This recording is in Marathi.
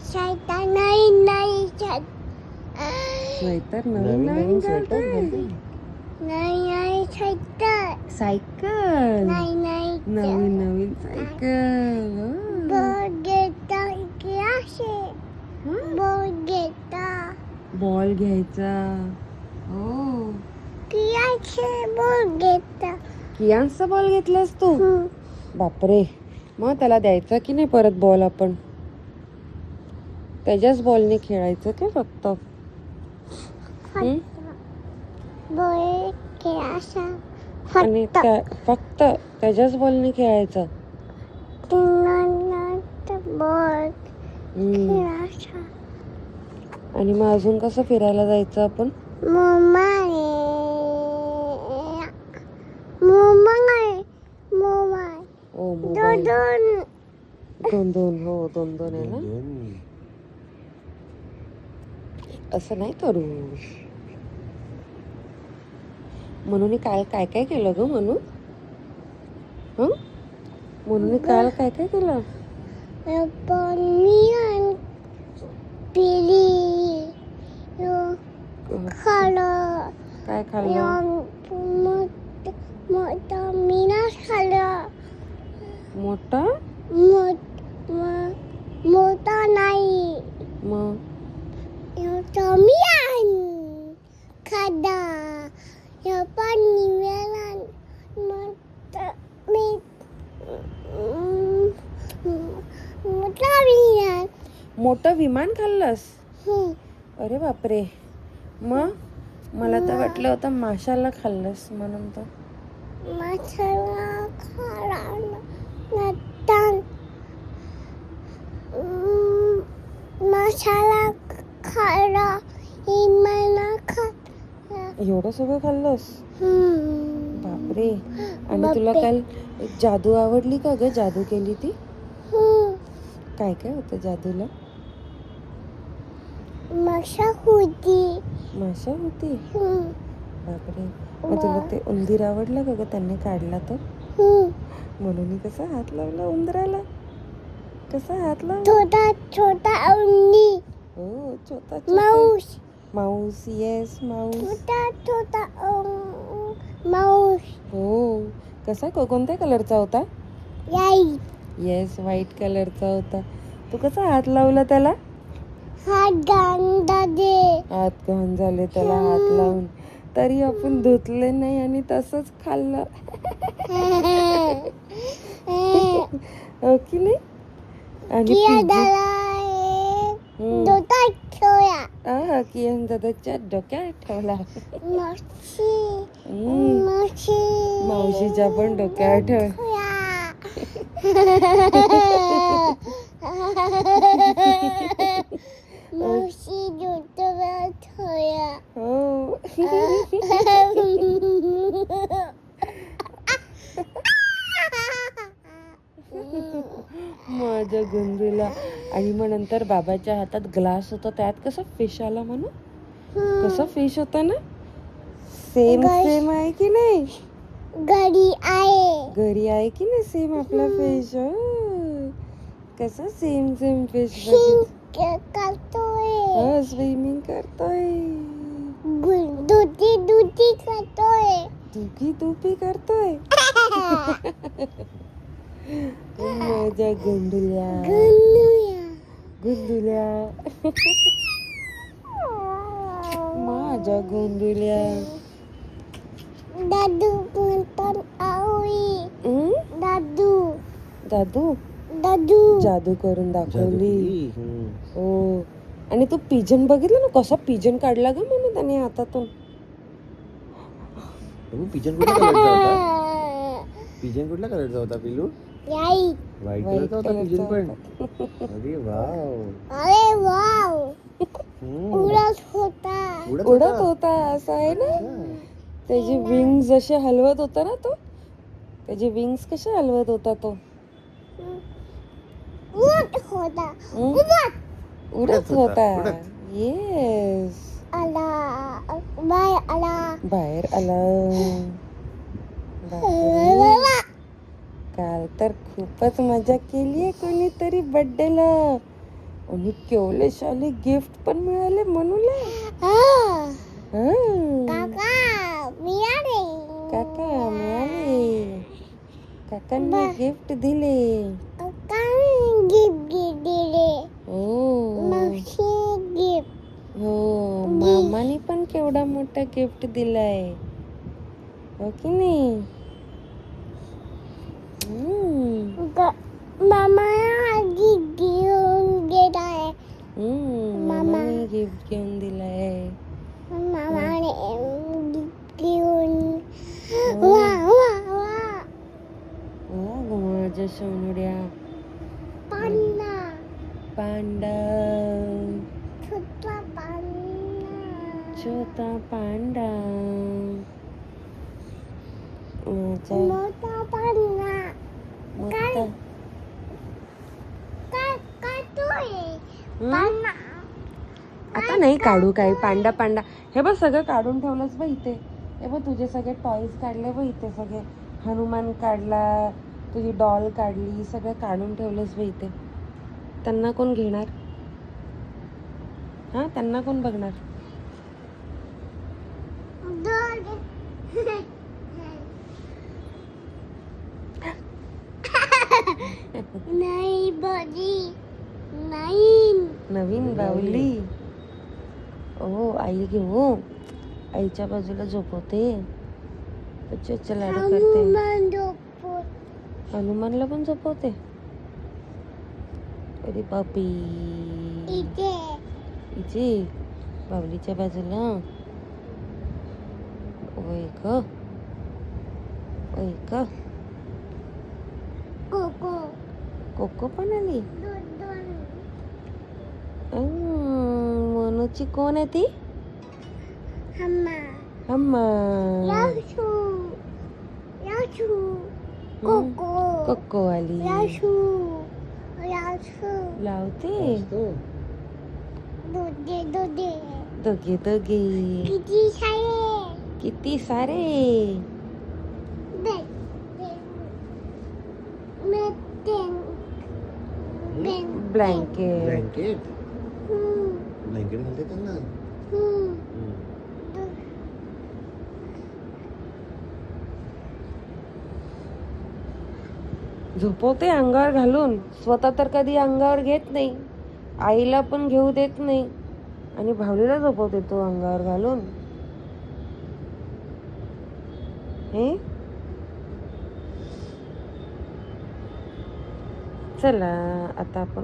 स्वेटर नवीन नवीन स्वेटर नवीन नवीन घालतोय. नवीन स्वेटर सायकल नवीन नवीन नवीन सायकल. बॉल घेता क्लासे बॉल घेता बॉल घ्यायचा. हो क्लासे बॉल घेता. कियांचा बॉल घेतलास तू? बापरे, मग त्याला द्यायचा की नाही परत बॉल? आपण त्याच्याच बॉलने खेळायचं का फक्त? बॉल क्लासा आणि फक्त त्याच्याच बॉलने खेळायचं. बॉल क्लासा. आणि मग अजून कसं फिरायला जायचं आपण? ओ मोबाईल. दोन दोन. हो दोन दोन आहे ना. असं नाही करू. म्हणून काल काय काय केलं ग म्हणून? म्हणून काल काय काय केलं? काय खाल्लं? मोठा मोठा नाही मग खादा पाणी मोठं विमान खाल्लंस? अरे बापरे. मग मला तर वाटलं होतं माशाला खाल्लंस म्हणून. तर मसाला खाला एवढं सगळं खाल्लंस? बापरे. आणि तुला काल जादू आवडली का ग? जादू केली ती? काय काय होतं जादूला? माशा होती. माशा होती? बापरे. मग तुला ते उंदीर आवडलं का ग? त्यांनी काढला तर म्हणून कसा हात लावला उंदराला? कसा हात लावला? छोटा छोटा उंदीर. हो छोटा माऊस. माऊस. Yes Mouse. छोटा छोटा माऊस. हो. कसा कोणत्या कलरचा होता? येस व्हाईट कलरचा होता. तू कसा हात लावला त्याला? हात घाण झाले त्याला हात लावून. तरी आपण धुतले नाही आणि तसंच खाल्लं. हो की नाही? आणि किरण दादाच्या डोक्यात ठेवला. मावशीच्या पण डोक्यावर ठेवला. मावशी हो. माझ्या गुंदूला. आणि मग नंतर बाबाच्या हातात ग्लास होता, त्यात कसं फिश आला म्हणून. कसं फिश होता ना? सेम सेम आहे की नाही? घरी आहे की नाही सेम आपला फिश? कसं सेम सेम फिश स्विमिंग करतोय. दुखी करतोय. माझ्या गुंडुल्या. माझ्या गुंडुल्या. दादू जादू करून दाखवली. हो. आणि तू पिजन बघितलं ना? कसा पिजन काढला ग म्हणून त्याने हातातून. पिजन कुठल्या कलरचा होता पिलू? व्हाईट कलरचा होता पिजन पण. अरे वाव. उडत होता असं आहे ना. त्याची विंग्स जसे हलवत होता ना तो. त्याची विंग्स कसे हलवत होता तो. उडत होता. येस. बाहेर आला. काल तर खूपच मजा केली आहे कोणीतरी बर्थडेला. आणि केवढे गिफ्ट पण मिळाले म्हणूला. काका मिळाले. काका मिळाले. काकांनी गिफ्ट दिले. काकाने गिफ्ट दिले. हो मावशी गिफ्ट. हो, मामाने पण केवढा मोठा गिफ्ट दिलाय, हो की नाही? मामा गिफ्ट घेऊन गेलाय. मामाने गिफ्ट घेऊन दिलाय. मामाने गिफ्ट घेऊन वा वा वा. वा माझ्या सोनुड्या. पांडा. पांडा. छोटा पांडा. छोटा पांडा. माझा मोठा पांडा. मोठा. काय काढतोय पांडा. आता नाही काढू काही. पांडा पांडा हे बघ सगळं काढून ठेवलंच बघ इथे. हे बघ तुझे सगळे टॉईज काढले बघ इथे. सगळे हनुमान काढला, तुझी डॉल काढली, सगळं काढून ठेवलंच बघ इथे. त्यांना कोण घेणार? हा, त्यांना कोण बघणार? नाही बरी. नाही. नवीन बाहुली. ओ आई घेऊ. आईच्या बाजूला झोपवते. अच्छा लाडू करते. हनुमान झोपतो. हनुमानला पण झोपवते. अरे बापी. इथे. इथे बाहुलीच्या बाजूला. ओय ग. ओय ग. कोको. कोको पण आली. दोन. मनूची कोण आहे ती? हम्मा. अम्मा. याशू. याशू. कोको. कोको आली. याशू. याशू. लावते. दोघे. दोघे दोघे. किती सारे. किती सारे. ब्लँकेट. ब्लँकेट ब्लँकेट घालते त्यांना. झोपवते अंगावर घालून. स्वतः तर कधी अंगावर घेत नाही, आईला पण घेऊ देत नाही, आणि भावलीला झोपवते तो अंगावर घालून. हे चला आता आपण